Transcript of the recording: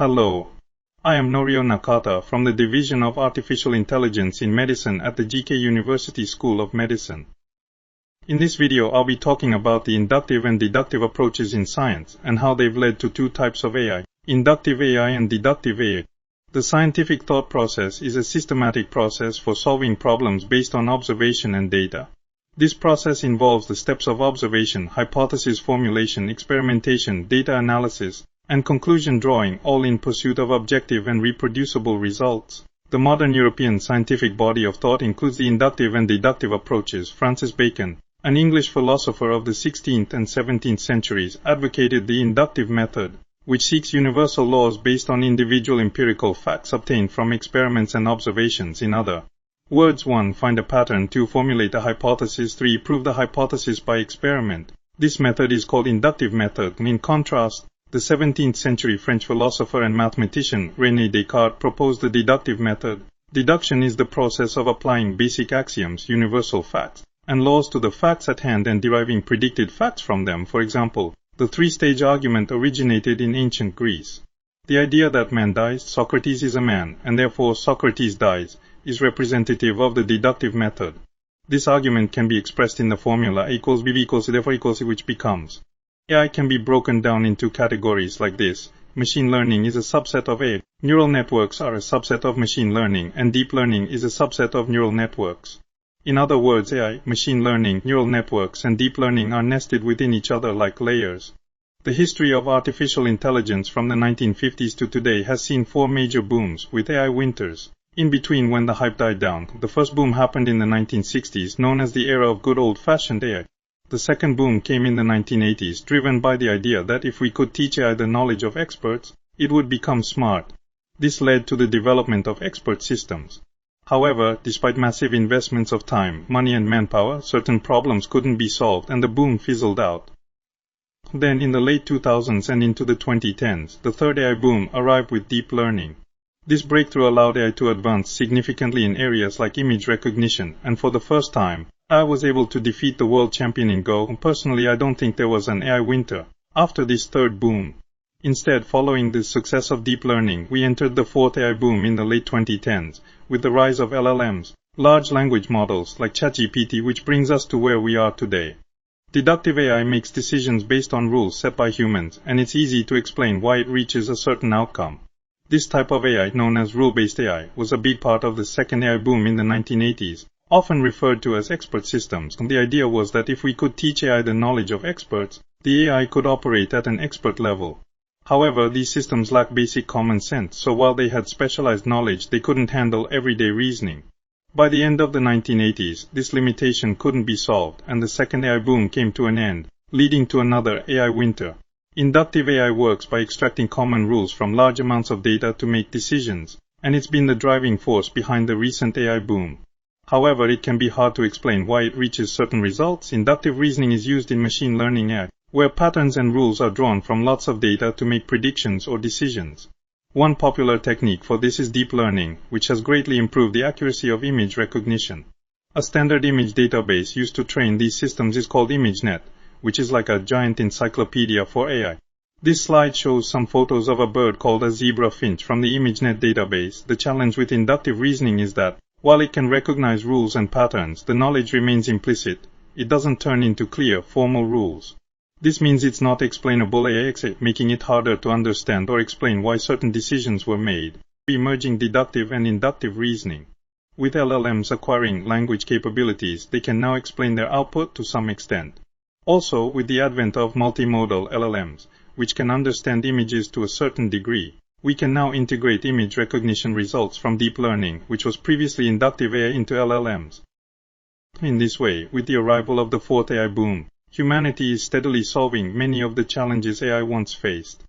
Hello. I am Norio Nakata from the Division of Artificial Intelligence in Medicine at the GK University School of Medicine. In this video, I'll be talking about the inductive and deductive approaches in science and how they've led to two types of AI, inductive AI and deductive AI. The scientific thought process is a systematic process for solving problems based on observation and data. This process involves the steps of observation, hypothesis formulation, experimentation, data analysis, and conclusion drawing, all in pursuit of objective and reproducible results. The modern European scientific body of thought includes the inductive and deductive approaches. Francis Bacon, an English philosopher of the 16th and 17th centuries, advocated the inductive method, which seeks universal laws based on individual empirical facts obtained from experiments and observations. In other words, 1. Find a pattern, 2. Formulate a hypothesis, 3. Prove the hypothesis by experiment. This method is called inductive method. In contrast, the 17th century French philosopher and mathematician René Descartes proposed the deductive method. Deduction is the process of applying basic axioms, universal facts, and laws to the facts at hand and deriving predicted facts from them. For example, the three-stage argument originated in ancient Greece. The idea that man dies, Socrates is a man, and therefore Socrates dies, is representative of the deductive method. This argument can be expressed in the formula A equals B equals C therefore equals C, which becomes AI can be broken down into categories like this. Machine learning is a subset of AI. Neural networks are a subset of machine learning, and deep learning is a subset of neural networks. In other words, AI, machine learning, neural networks, and deep learning are nested within each other like layers. The history of artificial intelligence from the 1950s to today has seen four major booms, with AI winters. In between, when the hype died down, the first boom happened in the 1960s, known as the era of good old-fashioned AI. The second boom came in the 1980s, driven by the idea that if we could teach AI the knowledge of experts, it would become smart. This led to the development of expert systems. However, despite massive investments of time, money and manpower, certain problems couldn't be solved and the boom fizzled out. Then in the late 2000s and into the 2010s, the third AI boom arrived with deep learning. This breakthrough allowed AI to advance significantly in areas like image recognition, and for the first time, I was able to defeat the world champion in Go. Personally, I don't think there was an AI winter after this third boom. Instead, following the success of deep learning, we entered the fourth AI boom in the late 2010s, with the rise of LLMs, large language models like ChatGPT, which brings us to where we are today. Deductive AI makes decisions based on rules set by humans, and it's easy to explain why it reaches a certain outcome. This type of AI, known as rule-based AI, was a big part of the second AI boom in the 1980s, often referred to as expert systems. The idea was that if we could teach AI the knowledge of experts, the AI could operate at an expert level. However, these systems lack basic common sense, so while they had specialized knowledge, they couldn't handle everyday reasoning. By the end of the 1980s, this limitation couldn't be solved, and the second AI boom came to an end, leading to another AI winter. Inductive AI works by extracting common rules from large amounts of data to make decisions, and it's been the driving force behind the recent AI boom. However, it can be hard to explain why it reaches certain results. Inductive reasoning is used in machine learning AI, where patterns and rules are drawn from lots of data to make predictions or decisions. One popular technique for this is deep learning, which has greatly improved the accuracy of image recognition. A standard image database used to train these systems is called ImageNet, which is like a giant encyclopedia for AI. This slide shows some photos of a bird called a zebra finch from the ImageNet database. The challenge with inductive reasoning is that, while it can recognize rules and patterns, the knowledge remains implicit. It doesn't turn into clear, formal rules. This means it's not explainable AI, making it harder to understand or explain why certain decisions were made. Emerging deductive and inductive reasoning. With LLMs acquiring language capabilities, they can now explain their output to some extent. Also, with the advent of multimodal LLMs, which can understand images to a certain degree, we can now integrate image recognition results from deep learning, which was previously inductive AI, into LLMs. In this way, with the arrival of the fourth AI boom, humanity is steadily solving many of the challenges AI once faced.